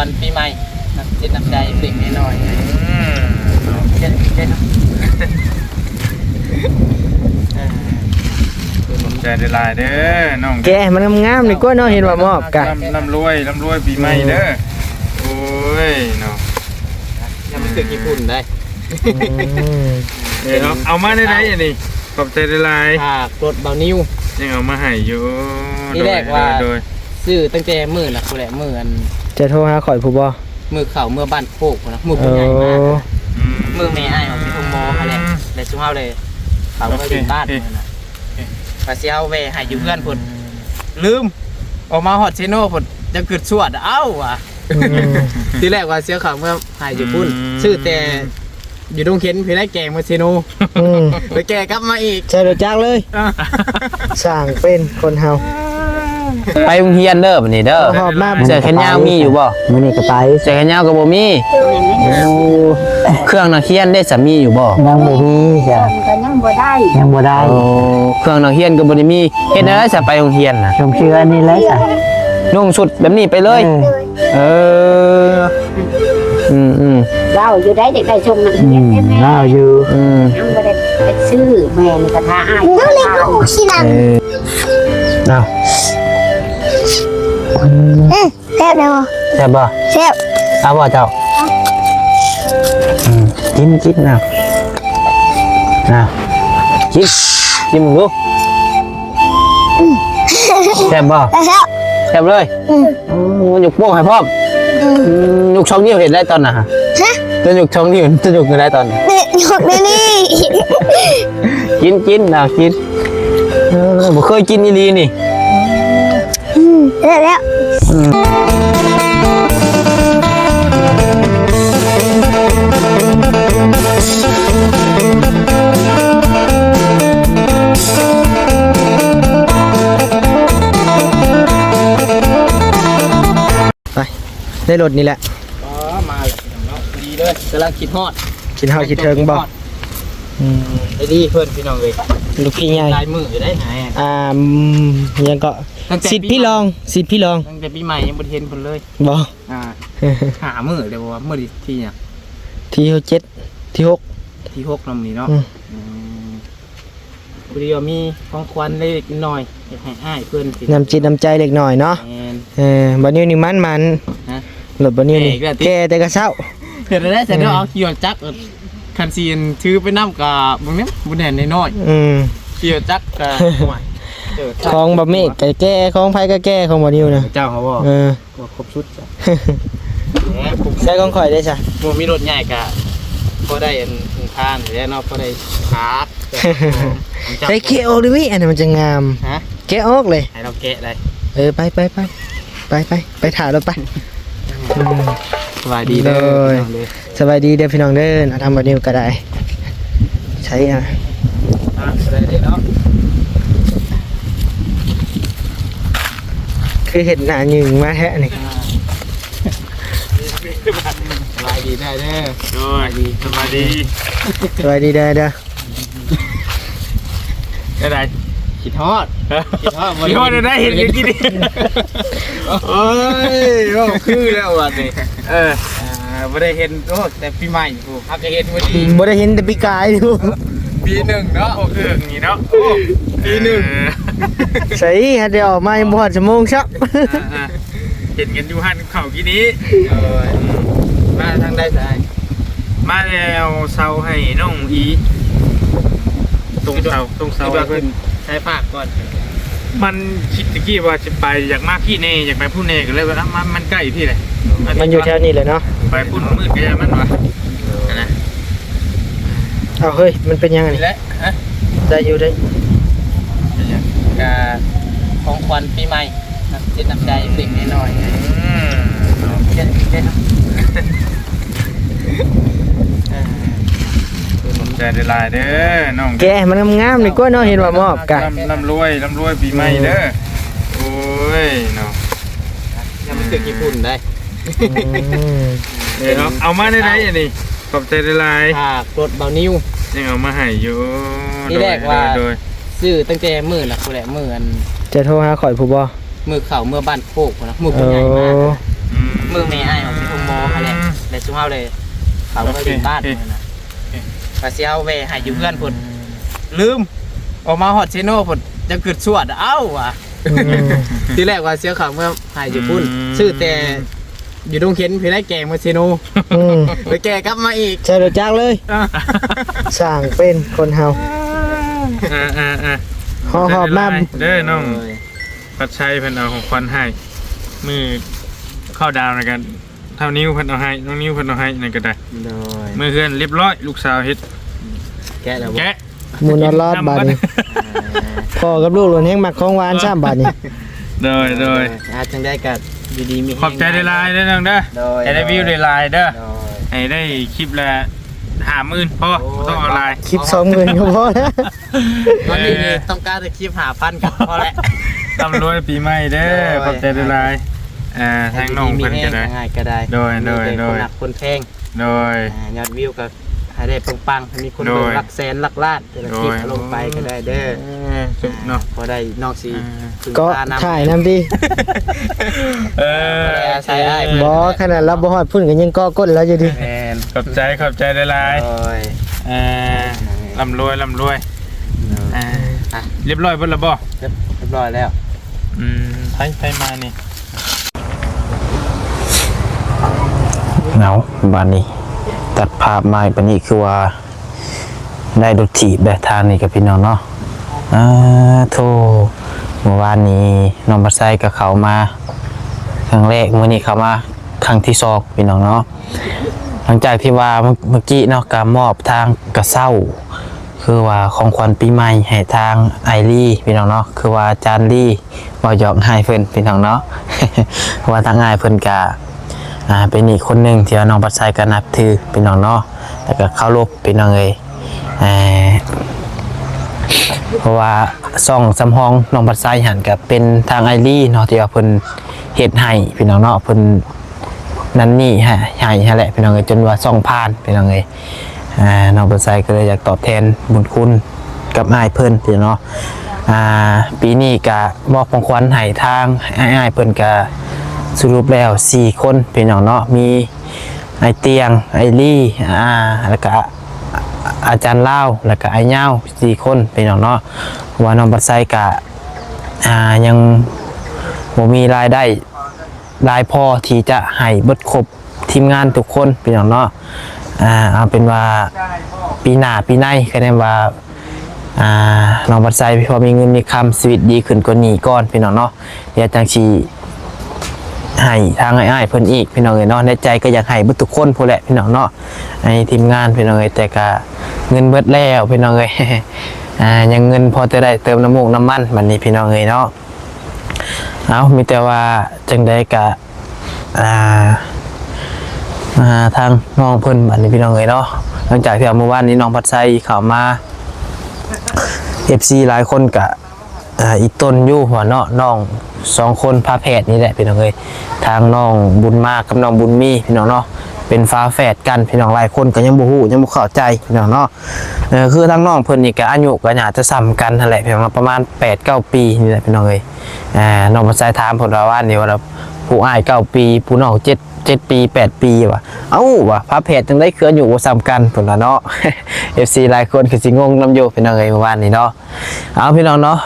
ญปีใหม่น้ำจิตน้ำใจเด็กน้อยเช่นใจได้ลายเด้อน้องแกมันงามๆนี่ก็เนาะเห็นว่ามอบกัน ร่ำรวยปีใหม่เด้อโอ้ยเนาะ ยังไม่คือญี่ปุ่นได้เอามาได้ไหนอันนี้ขอบใจได้ลายรถเบานิ้วยังเอามาให้อยู่ที่แรกว่าซื้อตั้งแต่มื้อน่ะคนแหละมื้ออันจะโทรหาข่อยผู้บ่มื้อเข้ามื้อบ้านโคกนะมื้อผู้ใหญ่มากมื้อแม่อ้ายของพี่ทงหมออะไรแล้วซุมเฮาเลยเขาก็อยู่บ้านนั่นน่ะว่าสิเอาแวให้อยู่เพื่อนพุ่นลืมออกมาฮอดเซโน่พุ่นจะกึดสวดเอ้าว่ะทีแรกว่าเสียข้าวเมื่อให้อยู่พุ่นชื่อแต่อยู่ดงเข็นพี่ได้แกงมาเซโน่ไปแกกลับมาอีกใช่รถจักรเลยสร้างเป็นคนเฮาไปโรงเรียนเด้อบัดนี้เด้อเสื้อแขนยาวมีอยู่บ่มื้อนี้ก็ไปเสื้อแขนยาวก็บ่มีเครื่องนักเรียนได้สามีอยู่บ่ยังบ่มีจ้ะก็ยังบ่ได้โอ้เครื่องนักเรียนก็บ่ได้มีเฮ็ดได้จะไปโรงเรียนน่ะชมเชื่อนี่แหละจ้ะนุ่งชุดแบบนี้ไปเลยเล่าอยู่ได้เด็กได้ชมมันเล่าอยู่ยังบ่ได้ไปซื้อแม่นี่ก็ท่าอ้ายสินั่นเอาแซ่บแล้วแซ่บบ่แซ่บเอาบ่เจ้ากินนะกินมึงดูแซ่บบ่แซ่บเลยหยุกโป้งให้พร้อมหยุกช่องนิ้วเห็นได้ตอนน่ะฮะจะหยุกช่องนิ้วจะหยุกได้ตอนหยุกนี่กินนะกินบ่เคยกินอีหลีนี่แล้วไปได้รถนี่แหละมาเนาะดีเลยกำลังคิดฮอดคิดเทิงบ่ไอ้ดีเพื่อนพี่น้องเลยลูกพี่ใหญ่ลายมืออยู่ได้ไหนยังก็สิทธิ์พี่ลองตั้งแต่ปีใหม่ยังบ่เห็นคนเลยบ่หามือเลยบ่ว่ามื้อที่เนี่ยที่7ที่6นำนี่เนาะผู้เดียวมีของขวัญเล็กน้อยอยากให้อ้ายเพิ่นน้ำจิตน้ำใจเล็กน้อยเนาะบ่นิ้วนี่มันรถบ่นิ้วนี่แกแต่ก็เช้าเฮ็ดได้แต่เดี๋ยวเอาขี่จักรคันซีนถือไปนำกับบ่แม่นบ่แน่นน้อยขี่จักรก็ของบะหมี่แก่ของไผก็แก่ของบ่นิ้วนะเจ้าเขาบ่ครบชุดจ้ะใช้ของข่อยได้จ้ะบ่มีรถใหญ่ก็พอได้อันทานแล้วเนาะพอได้ขาดได้แกะออกดิวิอันนี้มันจะงามแกะออกเลยให้เราแกะได้ไปถ่ายรถไปสบายดีเด้อสบายดีเด้อพี่น้องเด้อทำบ่นิ้วก็ได้ใช้ได้เนาะคือเห็นหน้าหนึ่งมาแท้นี่สบายดีได้เด้อสบายดีเด้อได้คิดฮอดได้เห็นกันกี่ดิโอ้ยโอ้คือแล้ววันนี้ไม่ได้เห็นโอ้แต่ปีใหม่กูฮักจะเห็นวันนี้ไม่ได้เห็นแต่ปีกายดูปีหนึ่งเนาะโอ้คืออย่างนี้เนาะปีหนึ่งใช่ฮะเดี๋ยวมาบ่ฮอดชั่วโมงซับเห็นกันอยู่หันเข่ากี่นี้มาทางได้สายมาแล้วเซาให้น้องอีตรงเสาเพิ่นใช้ปากก่อนมันคิดตะกี้ว่าจะไปอยากมากพี่เน่อยากไปพูดเน่ก็เลยว่ามันใกล้ที่ไหนมันอยู่แถวนี้เลยเนาะไปพูดมืดก็ยังมันวะนะเอาเฮ้ยมันเป็นยังไงได้อยู่ได้ของขวัญปีใหม่น้ำจิตน้ำใจเด็กน้อยใจได้ลายเด้อน้องแกมันงามๆนี่ก็เนาะเห็นว่ามอบกันร่ำรวยปีใหม่เด้อโอ้ยเนาะยังไม่คือญี่ปุ่นได้เอามาได้ไหนอันนี้ขอบใจได้ลายรถเบานิ้วยังเอามาให้อยู่ที่แรกว่าซื้อตั้งแต่มื้อน่ะคนแหละมื้ออันจะโทรหาข่อยผู้บ่มื้อเข้ามื้อบ้านโคกนะมื้อผู้ใหญ่มากมื้ มือแม่อ้ายของพี่ทงโมเขาแหละแต่ซุ่มเฮาเลยเขาก็อยู่บ้านนั่นน่ะก็สิเอาแวะให้อยู่เพื่อนพุ่นลืมออกมาฮอดเซโนพุ่นจะกึดสวดเอ้าว่ะทีแรกว่าเสียเขาเมื่อให้อยู่พุ่นชื่อแต่อยู่ตรงเข็นพี่ได้แกงมาเซโนไปแกกลับมาอีก ใช่รถจักรเลยสร้างเป็นคนเฮาหอบมา เด้อน้องพัดชัยเพิ่นเอาของขวัญให้มือเข้าดาวน์กันเท่านิ้วเพิ่นเอาให้น้องนิ้วเพิ่นเอาให้นั่นก็ได้ โดย มือเฮือนเรียบร้อยลูกสาวเฮ็ด แกะแล้ว แกะ มูนรอดบาดนี้พ่อกับลูกหลวนแห่งมักของหวาน3บาทนี่ โดย อาจังได้กัดีๆมี ขอบใจได้ลายเด้อน้องเด้อ โดย ให้ได้วิวได้ลายเด้อ โดย ให้ได้คลิปละ50,000พอต้องเอาลาย คลิป20,000ก็พอแล้ว วันนี้นี่ต้องการจะคลิป5,000กับพอแล้ว ร่ำรวยปีใหม่เด้อขอบใจได้ลายทางน้องเพิ่นก็ได้ ง่ายก็ได้ โดย คนหนักคนแพง โดย ยอดวิวก็ให้ได้ปังๆให้มีคนดูหลักแสนหลักล้านแต่ละคลิปลงไปก็ได้เด้อ จุบเนาะ พอได้นอกสีพึ่ง ก็ พานำ ถ่ายนำดิ ใช่ไอ้ บ่ขนาดเราบ่ฮอดพุ่นก็ยังก่อก้นแล้วอยู่ดิ แมน ขอบใจได้ลาย โอ้ย ร่ำรวยเรียบร้อยเบิดแล้วบ่ เรียบร้อยแล้ว ไปมานี่ เหงาบ้านนี้ตัดภาพมาปานนี้คือว่าได้รถถีบแบบทางนี้กับพี่น้องเนาะโทเมื่อวานนี้น้องบัดไซกับเขามาครั้งแรกมื้อนี้เขามาครั้งที่สองพี่น้องเนาะหลังจากที่ว่าเมื่อกี้เนาะการมอบทางกระเซ้าคือว่าของขวัญปีใหม่ให้ทางไอรี่พี่น้องเนาะคือว่าอาจารย์ลี่บ่ยอกให้เพิ่นพี่น้องเนาะ ว่าทางอ้ายเพิ่นก็เป็นอีกคนหนึ่งที่น้องปัดไซก็นับถือพี่น้องเนาะแล้วก็เคารพพี่น้องเอ้ยเพราะว่าซ่องสำห้องน้องปัดไซหันกับเป็นทางไอรี่เนาะที่ว่าเพิ่นเฮ็ดให้พี่น้องเนาะเพิ่นนั่นนี่ให้แหละพี่น้องเอ้ยจนว่าซ่องผ่านพี่น้องเอ้ยน้องปัดไซก็เลยอยากตอบแทนบุญคุณกับอ้ายเพิ่นพี่น้องเนาะปีนี้ก็มอบของขวัญให้ทางอ้ายเพิ่นก็สรุปแล้ว4คนพี่น้องเนาะมีไอเตียงไอลี่แล้วก็อาจารย์เล่าแล้วก็ไอเงา4คนพี่น้องเนาะว่าน้องปัดไซกะยังบ่มีรายได้รายพอที่จะให้เบิดครบทีมงานทุกคนพี่น้องเนาะเอาเป็นว่าปีหน้าปีในก็ได้ว่าน้องปัดไซพอมีเงินมีคำชีวิตดีขึ้นกว่านี้ก่อนพี่น้องเนาะเดี๋ยวจังสิให้ทางอ้ายเพิ่นอีกพี่น้องเอ้ยเนาะในใจก็อยากให้เบิดทุกคนพู้นแหละพี่น้องเนาะให้ทีมงานพี่น้องเอ้ยแต่ก็เงินเบิดแล้วพี่น้องเอ้ย ยังเงินพอจะได้เติมน้ำมูกน้ำมันบัดนี้พี่น้องเอ้ยเนาะเอามีแต่ว่าจังได๋ก็ทางน้องเพิ่นบัดนี้พี่น้องเอ้ยเนาะหลังจากที่เมื่อวานนี้น้องพัดไซเข้ามา FC หลายคนก็อีกต้นอยู่หัวเนาะน้อง2คนพาแพทย์นี่แหละพี่น้องเอ้ยทางน้องบุญมากกับน้องบุญมีพี่น้องเนาะเป็นฟ้าแฝดกันพี่น้องหลายคนก็ยังบ่ฮู้ยังบ่เข้าใจพี่น้องเนาะคือทางน้องเพิ่นนี่ก็อายุก็น่าจะซ้ำกันนั่นแหละพี่น้องประมาณ 8-9 ปีนี่แหละพี่น้องเอ้ยน้องมาใส่ถามเพิ่นว่านี่ว่าผู้อ้าย9ปีผู้น้อง7ปี 8 ปีว่ะเอ้าว่ะพาแพทย์จังได๋คืออายุบ่ซ้ำกันเพิ่นว่าเนาะ FC หลายคนคือสิงงนำอยู่พี่น้องเอ้ยเมื่อวานนี้เนาะเอาพี่น้องเนาะ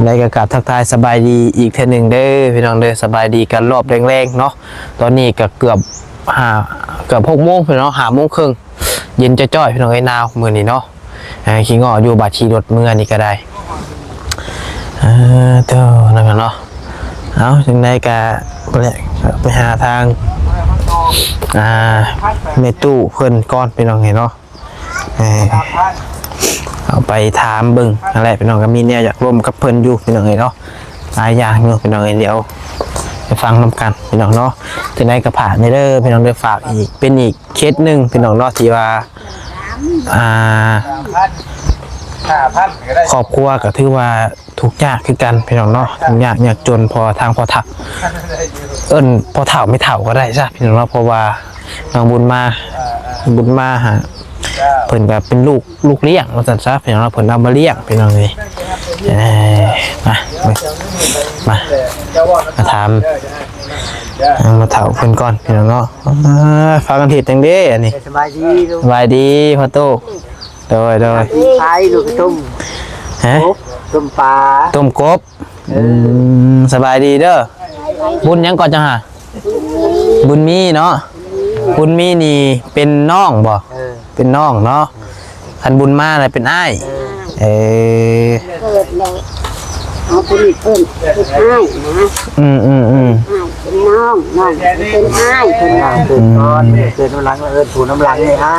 ในกระกาศทักทายสบายดีอีกเท่านึงเด้อพี่น้องเด้อสบายดีกันรอบแรงๆเนาะตอนนี้ก็เกือบ6 โมงพี่น้อง5 โมงครึ่งเย็นจ้อยๆพี่น้องไอ้นาวมื้อนี้เนาะขี้งออยู่บาดขี่รถมื้อนี้ก็ได้เด้อนั่นเนาะเอาจังได๋ก็ไปหาทางแม่ตู้เพิ่นก่อนพี่น้องเห็นเนาะเอาไปถามเบิ่งอะไรพี่น้องก็มีเนี่ยอยากร่วมกับเพิ่นอยู่พี่น้องเอ้ยเนาะหลายอย่างอยู่พี่น้องเอ้ยเดี๋ยวไปฟังนำกันพี่น้องเนาะจังได๋ก็ผ่านเด้อพี่น้องเด้อฝากอีกเป็นอีกเคสนึงพี่น้องเนาะที่ว่าครอบครัวก็ถือว่าทุกข์ยากคือกันพี่น้องเนาะยากจนพอทางพอถักพอเฒ่าไม่เฒ่าก็ได้จ้ะพี่น้องเนาะเพราะว่าน้องบุญมา บุญมาหาเพิ่นก็เป็นลูกเลี้ยงว่าซั่นซะพี่น้องเพิ่นเอามาเลี้ยงพี่น้องเลยมาถามมาถามเพิ่นก่อนพี่น้องเนาะฟังกันทีจังเด้อันนี้ สบายดีลูก สบายดีพ่อโตโดย พายลูกต้ม ฮะ ต้มปลา ต้มกบสบายดีเด้อบุญยังก่อนจังหะบุญมีเนาะบุญมีนี่เป็นน้องบ่เป็นน้องเนาะคันบุญมาอะไรเป็นอ้ายเกิดเลยเอาคนนี้เพิ่นเป็นอ้ายนะ อืม อ้ายเป็นน้องเป็นอ้ายเป็นน้อง เกิดก่อนเกิดน้ำหลังถูน้ำหลังเลยให้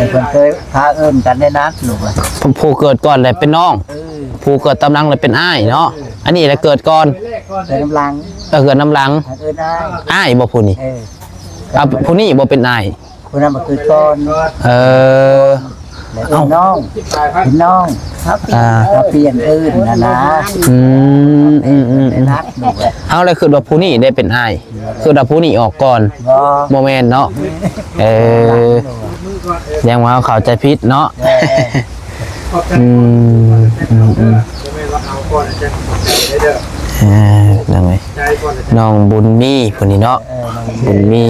เพิ่นเคยพาเอิ้นกันได้นักลูกอ่ะ ผู้เกิดก่อนเลยเป็นน้องผู้เกิดตำลังเลยเป็นอ้ายเนาะอันนี้แหละเกิดก่อน เกิดน้ำหลัง เกิดน้ำหลัง พาเอิ้นได้ อ้ายบ่ผู้นี้ ผู้นี้บ่เป็นอ้าย คนนั้นมาเกิดก่อน เอ้า น้องเป็นน้องครับเขาเปลี่ยนเอิ้นนะได้นักลูกอ่ะ เอาเลยคือว่าผู้นี้ได้เป็นอ้ายคือว่าผู้นี้ออกก่อน บ่ โมเมนต์เนาะยังว่าเขาใจพิษเนาะยังไงน้องบุญมีคนนี้เนาะบุญมี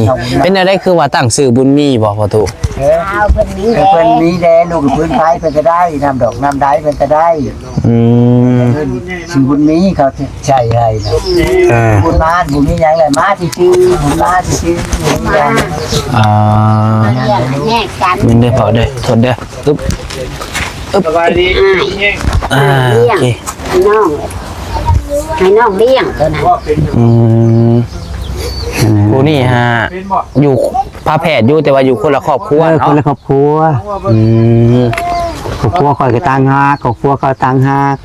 เป็นอะไรคือว่าตั้งชื่อบุญมีบอกพอถูก เอาเพิ่นนี้ เพิ่นนี้แดลูกเพิ่นไผเพิ่นก็ได้น้ำดอกน้ำได้เพิ่นก็ได้ชื่อบุญมีเขาใช่ให้นะบุญมาบุญมีหยังเลยมาที่ชื่อบุญมาที่ชื่อบุญยัง แยกกัน มันได้พอได้ทนได้อึ๊บ สบายดีแห้ง โอเค ให้น้องเลี้ยงตัวนั้น ว่าเป็น ผู้นี่ฮะ เป็นบ่ อยู่พาแพทย์อยู่แต่ว่าอยู่คนละครอบครัว คน เนาะ ละครอบครัว ครอบครัวคอยก็ต่างหากครอบครัวเขาต่างหาก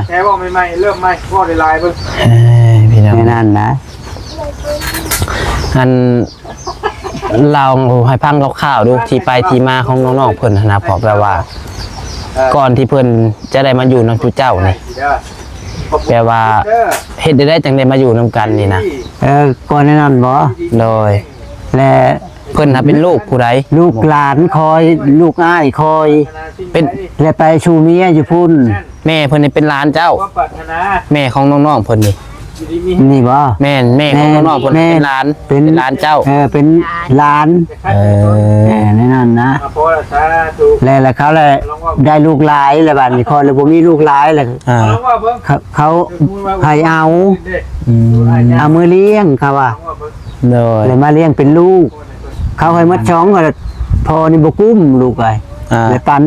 แค่ว่าใหม่ๆเริ่มใหม่ว่าได้ลายเบิ่ง พี่น้อง แค่นั้นนะ อันเราให้พังคร่าวๆดูที่ไปที่มาของน้องๆเพิ่นนะพอแปลว่า ก่อนที่เพิ่นจะได้มาอยู่น้ำจุเจ้านี่แปลว่าเฮ็ดได้จังได้มาอยู่นํกันนี่นะ ก่อนนั้นบ่ โดย และ เพิ่นเป็นลูกผู้ใด ลูกหลานคอยลูกอ้ายคอย เป็น และไปชูเมียอยู่พุ่น แม่เพิ่นนี่เป็นหลานเจ้า ว่าปรารถนา แม่ของน้องๆเพิ่นนี่ อยู่ดีมี นี่บ่ แม่ของน้องๆเพิ่นเป็นหลานเป็นหลานเจ้า เป็นหลาน ในนั้นนะ มาพอละสาธุ แล้วเขาเลยได้ลูกหลายแล้วบัดนี้คอยแล้วบ่มีลูกหลายแล้ว อ่า ลองว่าเบิ่ง เขาให้เอามือเลี้ยงเขาว่า โดย เลยมาเลี้ยงเป็นลูก เขาให้มัดช้องก็พอนี่บกุ้มลูกไอ้เลยปัน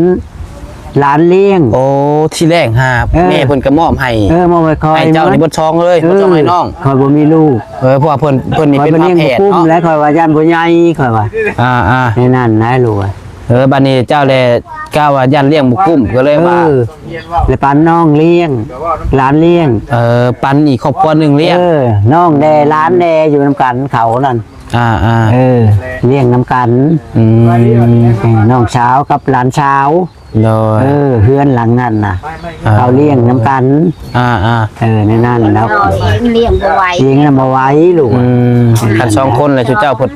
หลานเลี้ยง โอ้ที่แรกฮะแม่เพิ่นก็มอบให้ มาไว้คอย ให้เจ้านี่บ่ช่องเลยบ่ต้องให้น้อง คอยบ่มีลูก เพราะว่าเพิ่นนี่เป็น คอย พา เลี้ยง แพ บ ทย์ กุ้ม เนาะ แล้วคอยว่าย่านบ่ใหญ่คอยว่า ในนั่นนะลูก บัดนี้เจ้าแลกล้าว่ายันเลี้ยงบุกุ้มก็เลยว่า เรียนว่า เลยปันน้องเลี้ยง แบบว่า หลานเลี้ยง ปันอีกครอบครัวหนึงเลี้ยง น้องแดหลานแดอยู่นำกันเขานั่น เลี้ยงนำกันน้องเช้ากับหลานเช้า โดย เฮือนหลังนั่นน่ะเขาเลี้ยงน้ำกัน ในนั่นแล้ว เลี้ยงบ่ไหว เลี้ยงนำมาไว้ลูก คัน2คนเลยชุดเจ้าเพิ่น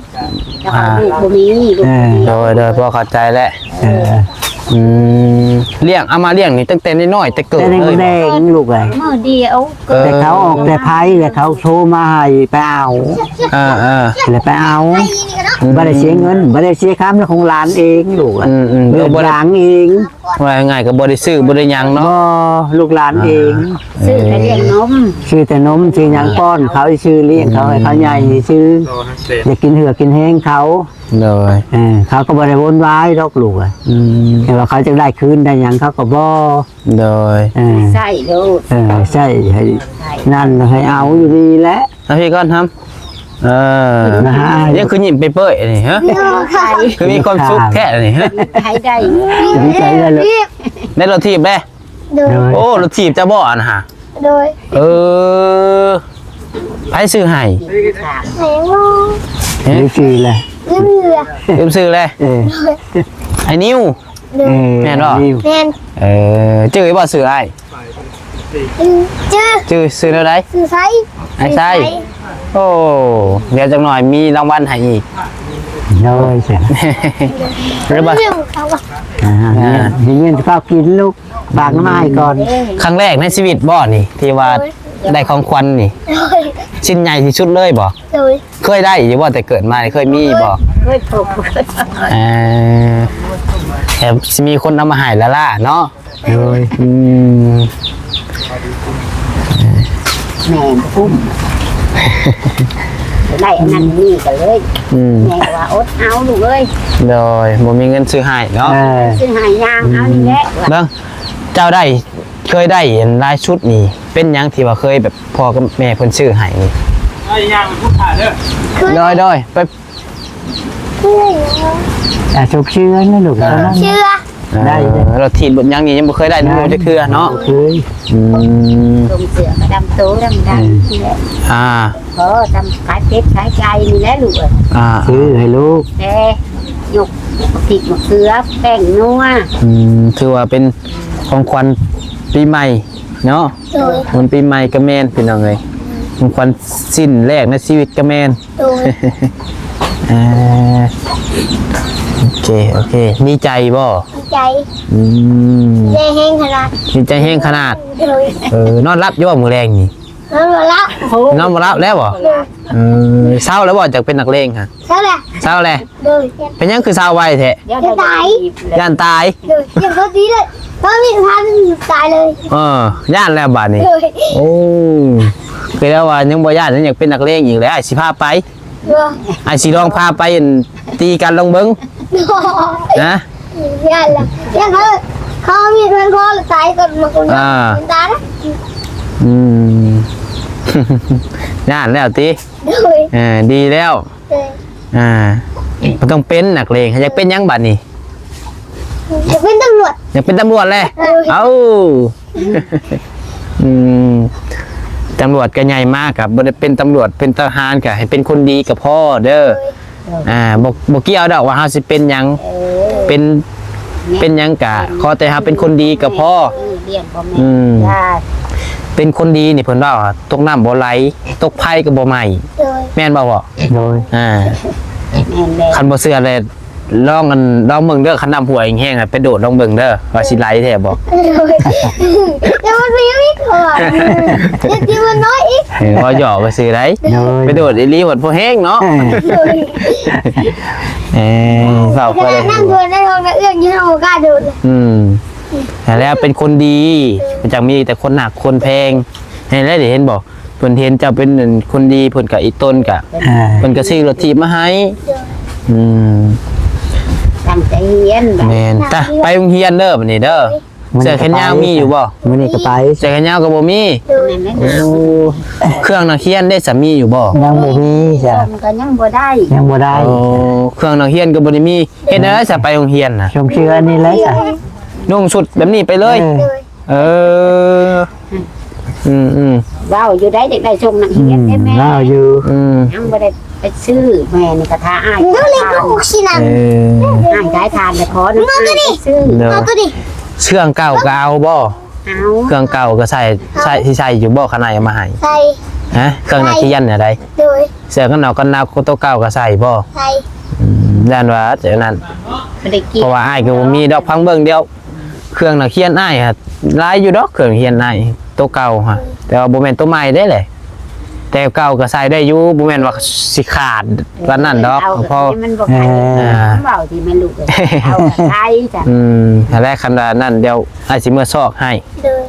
ลูกบ่มีลูก โดยพอเข้าใจแล้วเลี้ยงเอามาเลี้ยงนี่ตั้งแต่น้อยๆแต่เกิด แต่ เลย แดงลูกเลย มื้อเดียว แต่เขาออกแต่ไพ่แต่เขาโทรมาให้ไปเอาเลยไปเอาไม่ได้เสียเงินไม่ได้เสียค่าของหลานเองลูกเลือกหลานเอง ว่าง่ายก็บ่ได้ซื้อบ่ได้หยังเนาะ ก็ลูกหลานเอง ซื้อแต่เลี้ยงนม ชื่อแต่นมชื่อหยังป้อนเขาชื่อเลี้ยงเขาให้เขาใหญ่ชื่อ โตทั้งเสร็จ อยากกินเหือกกินแห้งเขา โดย เขาก็บริวนวายดอกลูกแต่ว่าเขาจะได้คืนได้หยังเขาก็บ่ โดย ใส่ลูก ใช่ให้นั่นให้เอาอยู่ดีแหละ แล้วพี่ก่อนทำนะฮะ นี่คือยิ้มไปเปื่อยนี่ฮะ ไข่ คือมีความสุขแท้นี่ฮะ ไข่ได้ ดีใจเลยลูก ได้รถถีบได้ โดย โอ้รถถีบจะบ่อ่ะนะฮะ โดย ไผซื้อให้ ดีสิแหละ เรือ ลืมซื้อเลยไอ้นิ้วแม่นบ่ แมน ชื่อบ่ซื้อไอ้ จื้อ ชื่อซื้อแล้วได้ สื่อไซ ไอ้ไส้โอ้เดี๋ยวจังหน่อยมีรางวัลให้อีก โดยเสีย หรือว่า เรื่องเขาอะ นี่เงินข้าวกินลูกฝากน้ำไม้ก่อน ครั้งแรกในชีวิตบ่นี่ที่ว่าได้ของขวัญนี่ โดย ชิ้นใหญ่ที่สุดเลยบ่ โดย เคยได้อยู่บ่แต่เกิดมานี่เคยมีบ่ เคยพบ แต่สิมีคนนำมาให้แล้วล่ะเนาะ โดย แม่พุ่มได้อันนั้นนี่กันเลยแม่ว่าอดเอาลูกเอ้ย โดยบ่มีเงินซื้อให้เนาะ ซื้อหายางเอานี่แหละ เบิ่งเจ้าได้เคยได้เห็นลายชุดนี่เป็นหยังที่ว่าเคยแบบพ่อกับแม่เพิ่นซื้อให้นี่ ไอ้ย่างมันทุกขาเด้อ โดยไป เชื่อ แต่ชุกเชื่อนะลูก เชื่อ ได้ เราถีบบนยังนี่ยังบ่เคยได้นี่จะคือเนาะ เคย ลงเสือกระดำโตดำนี่แหละ ทำขายเพชรขายใจนี่แหละลูกเอ้ย ซื้อให้ลูก แต่ยกพริกมะเขือแป้งนัว ถือว่าเป็นของขวัญปีใหม่เนาะ โดย มันปีใหม่ก็แม่นพี่น้องเอ้ยของขวัญสิ้นแรกในชีวิตก็แม่น โดย โอเคดีใจบ่ ดีใจ อืม ได้แห้งขนาด ดีใจแห้งขนาด โดย นอนรับอยู่บ่มื้อแรงนี่ แล้วหมดละ นอนบ่รับแล้วบ่เศร้าแล้วบ่จากเป็นนักเลงค่ะ ใช่แหละ เศร้าแล้ว โดย เป็นหยังคือเศร้าไวแท้ เดี๋ยวได้ ย่านตาย โดยอย่างเขาดีเลยตอนนี้ทันตายเลย ย่านแล้วบาดนี้ โดย โอ้คือแล้วว่ายังบ่ย่านยังอยากเป็นนักเลงอีกแล้วไอ้สิพาไป โดย ไอ้สิลองพาไปตีกันลองเบิ่งนะ ยันละยังเขามีเพื่อนเขาตายกันมาคนเดียวเป็นตาละ อืม ย่านแล้วติ โดย ดีแล้ว โดย มันต้องเป็นนักเลงอยากเป็นหยังบัดนี้ จะเป็นตำรวจ อยากเป็นตำรวจแหละเอ้า ตำรวจก็ใหญ่มากครับบ่ได้เป็นตำรวจเป็นทหารก็ให้เป็นคนดีกับพ่อเด้อบ่เกี่ยวดอกว่าเฮาสิเป็นหยังเป็นหยังกะขอแต่เฮาเป็นคนดีกับพ่อ เลี้ยงพ่อแม่ได้ เป็นคนดีนี่เพิ่นว่าตกน้ำบ่ไหลตกไผก็บ่ไหม้ โดย แม่นบ่บ่ โดย แม่แม่ คันบ่เชื่อเลยลองเบิ่งเด้อคันน้ำหัวแห้งๆไปโดดลองเบิ่งเด้อว่าสิไหลแท้บ่ โดยยังมันมีอีกก่อนยังมันน้อยอีก บ่หยอกไปซื้อได้ โดย ไปโดดอีหลีหมดบ่แห้งเนาะ โดย เฝ้า ข ก็ นา เล ด ย นั่งเดินในห้องนักเอื้องยังเอากล้าเดินเลย แล้วเป็นคนดีมันจะมีแต่คนหนักคนแพงเห็นแล้วเดี๋ยวเห็นบอกเพิ่นเห็นเจ้าเป็นคนดีเพิ่นกับอีต้นกะเพิ่นก็ซื้อรถถีบมาให้อืม ตั้งใจเรียนแบบ แม่นตะไปโรงเรียนเด้อบัดนี้เด้อเสื้อแขนยาวมีอยู่บ่ มื้อนี้ก็ไป เสื้อแขนยาวก็บ่มี โดย แม่แม่ เครื่องนักเรียนได้สามีอยู่บ่ ยังบ่มีจ้ะ มันก็ยังบ่ได้ ยังบ่ได้ โอ้เครื่องนักเรียนก็บ่ได้มีเฮ็ดได้จะไปโรงเรียนน่ะ ชมเชื่อนี่แหละจ้ะ นุ่งชุดแบบนี้ไปเลย โดย เอออืม ว้าวอยู่ได้เด็กได้ชงนักเรียนได้แม่ เราอยู่ ยังบ่ได้ไปซื้อแม่นี่ก็ท้าอ้าย ต้องเล่นกับอุกชินัน อ้ายขายทานไปขอน้ำอ้ายไปซื้อ เด้อ เอาตัวดิ เครื่องเก่าก็เอาบ่ เอา เครื่องเก่าก็ใส่ที่ใส่อยู่บ่ข้างในเอามาให้ ใส่ ฮะเครื่องนักเรียนเนี่ยได้ โดย เสื้อกันหนาวกันหนาวตัวเก่าก็ใส่บ่ ใส่ ด้านว่าจากนั้น บ่ได้กิน เพราะว่าอ้ายก็บ่มีดอกพังเบิ่งเดียว เครื่องนักเรียนอ้ายฮะหลายอยู่ดอกเครื่องเรียนอ้ายตัวเก่าฮะแต่ว่าบ่แม่นตัวใหม่ได้เลยแต่เก่าก็ใส่ได้อยู่บ่แม่นว่าสิขาดวันนั้นดอกพอ มันบ่ขายเว้าที่มันลูกเอาขายจ้ะ แรกคันว่านั้นเดี๋ยวอ้ายสิมื้อซอกให้ โดย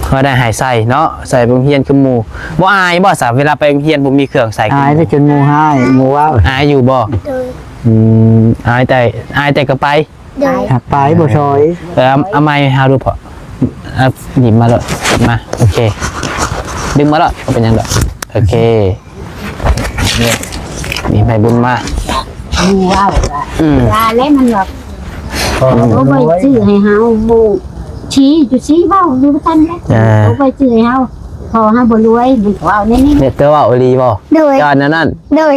พอได้หายใส่เนาะใส่ไปโรงเรียนคือหมู่บ่อายบ่ซะเวลาไปโรงเรียนบ่มีเครื่องใส่ อายได้จนหมู่ให้หมู่ว่า อายอยู่บ่ โดย อายแต่ก็ไป โดย หักไปบ่ซอย เอาไม้หาดูพอหยิบมาเลยมาโอเคดึงมาแล้วเป็นยังไงโอเคเนี่ยมีไม้บุญมา ว้าวลาแล้วมันแบบโอ้ไปซื้อให้เฮาหมู่ชี้จุดชี้เว้าอยู่ทันแล้วโอ้ไปซื้อให้เฮาพอเฮาบ่รวยมันว้าวนี่ เนี่ยเตอว่าโอลีบ่ โดย ยอดนั่น โดย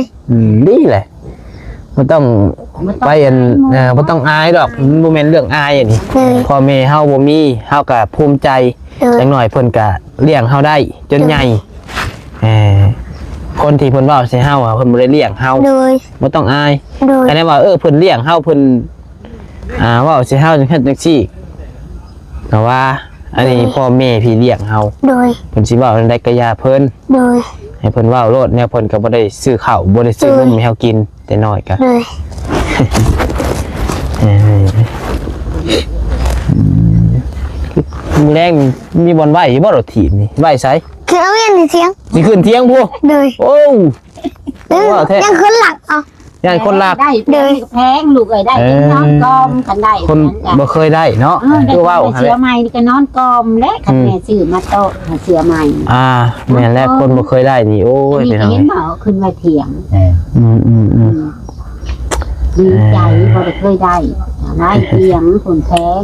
ดีเลยมันต้องไปมันต้องอายดอกมันบ่แม่นเรื่องอายอันนี้ โดย พ่อแม่เฮาบ่มีเฮาก็ภูมิใจ โดย จังหน่อยเพิ่นก็เลี้ยงเฮาได้จนใหญ่ คนที่เพิ่นเว้าใส่เฮาอ่ะเพิ่นบ่ได้เลี้ยงเฮา โดย บ่ต้องอาย โดย แต่ได้ว่าเพิ่นเลี้ยงเฮาเพิ่นเว้าใส่เฮาจังซั่นจังซี่แต่ว่าอันนี้พ่อแม่พี่เลี้ยงเฮา โดย เพิ่นสิเว้าจังไดก็อย่าเพิ่น โดย ให้เพิ่นเว้าโลดแนวเพิ่นก็บ่ได้ซื้อข้าวบ่ได้ซื้อนมให้เฮากินแต่น้อยก็ โดย มื้อแรงมีบ่อนไหวบ่รถถีบนี่ไหวไส คือเอาเงินในเสียง สิขึ้นเที่ยงพู โดย โอ้ว่าแท้ ยังขึ้นหลักเอา ย่านคนลาก ได้แพงลูกเอ้ยได้เป็นนอนกอมกันได้ คนบ่เคยได้เนาะ ได้ คือว่า เสือใหม่นี่ก็นอนกอมและคันแม่ซื้อมาโตะเสือใหม่ แม่นแล้วคนบ่เคยได้นี่โอ้ย นี่ เป็นจัง เห็ ได๋ นบ่ขึ้นมาเถียง ดีใจบ่ได้เคยได้ได้เถียงคนแพง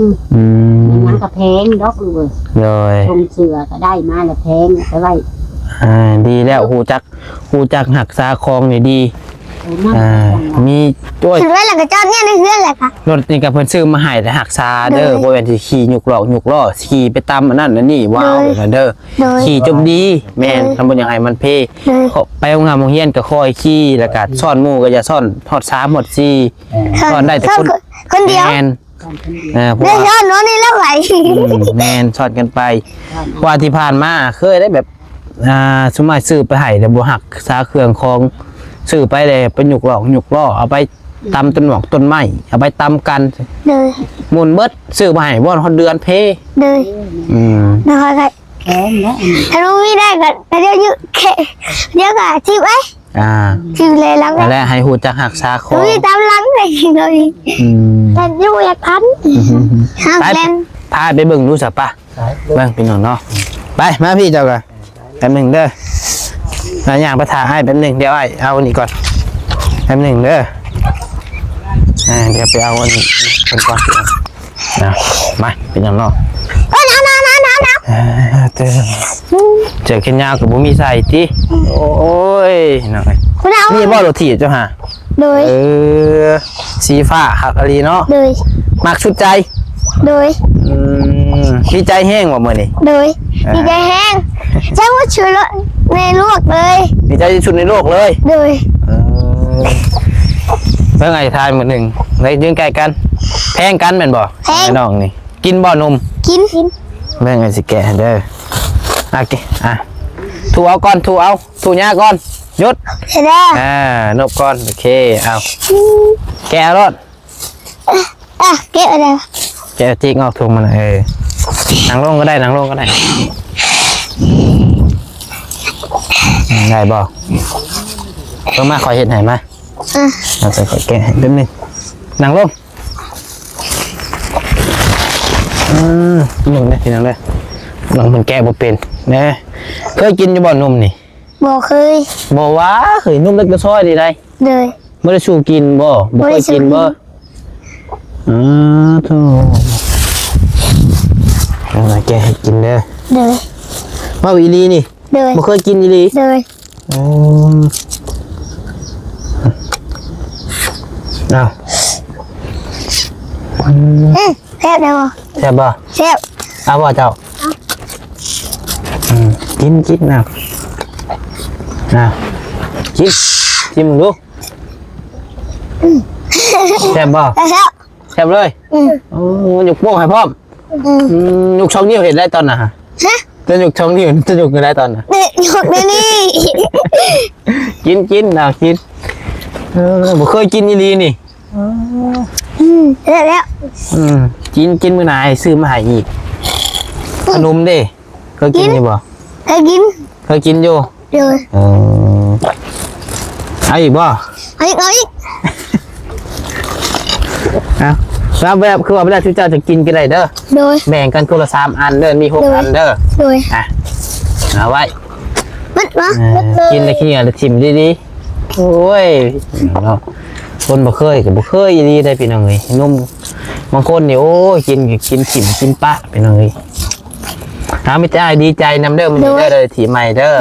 มันยังก็แพงดอกเลย เลย ชงเสือก็ได้มาแล้วแพงไปไว้ ดีแล้วฮู้จักหักษาคองนี่ดี นั่น มีด้วย ถึงแล้วหลังกระจอดเนี่ยในเพื่อนแหละค่ะ รถนี่ก็เพิ่นซื้อมาให้แต่หักษาเด้อบ่แม่นสิขี่ยุกล้อขี่ไปตามอันนั้นอันนี้ว้าวแบบนั้นเด้อ โดย ขี่จบดีแม่นทำบ่อยากให้มันเพไปโรงงานโรงเรียนก็คอยขี่แล้วก็ซ่อนหมู่ก็อย่าซ่อนฮอด3ฮอด4ซ่อนได้แต่คนเดียว แม่นเพราะ เดี๋ยว ว่า ย้อนโน้นนี่แล้วไหล แม่นซ่อนกันไปว่าที่ผ่านมาเคยได้แบบสมมุติซื้อไปให้แล้วบ่หักษาเครื่องของซื้อไปเลยไปยุกล้อเอาไปตำต้นหมอกต้นไม้เอาไปตำกัน โดย หมุนเบิดซื้อมาให้บ่ฮอดเดือนเพ โดยนะคะใคร แพงและ ถ้ารู้ไม่ได้ก็เดี๋ยวยืดเดี๋ยวก็ทิปไว้ทิปเลยแล้ว นั่นแหละให้ฮู้จักหักษาคอ รู้ตามหลังเลยเลยแต่ยูอยากพันห้าม ไป เล่น พาไปเบิ่งดูซะป่ะเบิ่งพี่น้องเนาะไปมาพี่เจ้าก็แป๊บนึงเด้อแล้วย่างไปถ่ายให้แป๊บนึงเดี๋ยวไอ้เอาอันนี้ก่อนแป๊บนึงเด้อเดี๋ยวไปเอาอันนี้คนก่อนนะมาพี่น้องเนาะ โอ้ยน้ำ เจอแค่ยาวกับบุมีใส่ติโอ้ยน้อย คุณเอา นี่บ่รถถีบเจ้าฮะ โดย สีฟ้าหักอะไรเนาะ โดย มักชุดใจ โดย ดีใจแห้งว่ามื้อนี้ โดยดีใจแห้งเจ้าว่าชื่อในลวกเลย ดีใจที่สุดในโลกเลย โดย เมื่อไงทานมื้อหนึงได้ยืนใกล้กันแพงกันแม่นบ่ไอ้น้องนี่กินบ่นม กิน เมื่อไงสิแกะเด้อกิถูเอาก่อนถูหญ้าก่อนหยุด เสร็จแล้ว นบก่อนโอเคเอาแกะรถ เก็บอะไร แกะจิกออกถุงมันนั่งลงก็ได้ได้บ่เพิ่งมาขอเห็ดให้มาเราจะขอแกะให้แป๊บนึงนั่งลงหนึ่งนะทีนึงเลยลองมันแกะบ่เป็นนะเคยกินอยู่บ่นมนี่ บอกเคย บ่ว่าเคยนุ่มเล็กกระซ้อยดีได้ เลย ไม่ได้สู้กินบ่เคยกินบ่โธ่เอาแกะให้กินเด้อ เลย มาอีลีนี่ เลย บ่เคยกินอีลี เลย เอา แซ่บเลยวะ แซ่บบ่ แซ่บ เอาบ่เจ้ากินนะกินมึงดูแซ่บบ่ แซ่บ แซ่บเลยหยกโป้งให้พร้อมหยกช่องนิ้วเห็นได้ตอนน่ะฮะจะหยกช่องนิ้วจะหยกได้ตอนน่ะ เนี่ยหยดเลยนี่ กินนะกินบ่เคยกินอีลีนี่ แซ่บแล้ว กินมื้อไหนซื้อมาให้อีกขนมเด้เคยกินอยู่บ่ เคยกิน เคยกินอยู่ เลย เอาอีกบ่ เอาอีก แล้วแบบคือว่าเวลาที่เจ้าจะกินกันได้เด้อ โดย แบ่งกันคนละ3อันเด้อมี6อันเด้อ โดย เอาไว้ มัดวะ กินแล้วขี้แล้วทิ่มดีๆโอ้ยเนาะคนบ่เคยก็บ่เคยดีได้พี่น้องเอ้ยนุ่มบางคนนี่โอ้ยกินถิ่มกินปะพี่น้องเอ้ยมีแต่ดีใจนำเด้อมันเด้อเลยถีใหม่เด้อ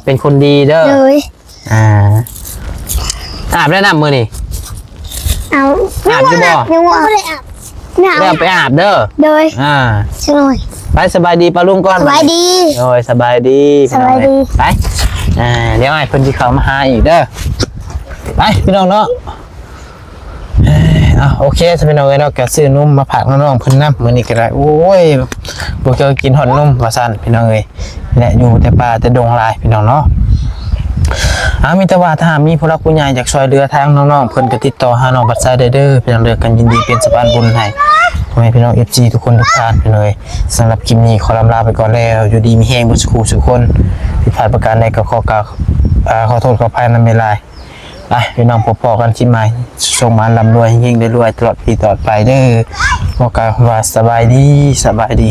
เป็นคนดีเด้อ โดย อาบได้น้ำมือนี่ เอา อาบอยู่บ่ ยังว่าไม่ได้อาบไม่อาบ เด้อไปอาบเด้อ โดย ไปสบายดีปะลุงก่อน สบายดี โอ้ยสบายดี สบายดี ไป เดี๋ยวไอ้เพิ่นสิเข้ามาหาอีกเด้อไปพี่น้องเนาะโอเคสพี่น้องเอ้ยเนาะก็ซื้อนมมาฝากน้องๆเพิ่นนำมื้อนี้ก็ได้โอ้ยบ่เคยกินฮอดนมว่าซั่นพี่น้องเอ้ยและอยู่แต่ป่าแต่ดงหลายพี่น้องเนาะมีแต่ว่าถ้ามีผู้รักผู้ใหญ่อยากช่วยเหลือทางน้องๆเพิ่นก็ติดต่อหาน้องบัดไซได้เด้อพี่น้องเด้อกันยินดีเป็นสะพานบุญให้พ่อแม่พี่น้อง FC ทุกคนทุกท่านพี่น้องเอ้ยสำหรับคลิปนี้ขอลาไปก่อนแล้วอยู่ดีมีแฮงบ่สุขทุกคนผิดพลาดประการใดก็ขอโทษขออภัยนำเวลาไปพี่น้องพอๆกันคลิปใหม่ส่งมาร่ำรวยเฮงๆรวยๆตลอดปีตลอดไปเด้อขอกล่าวว่าสบายดี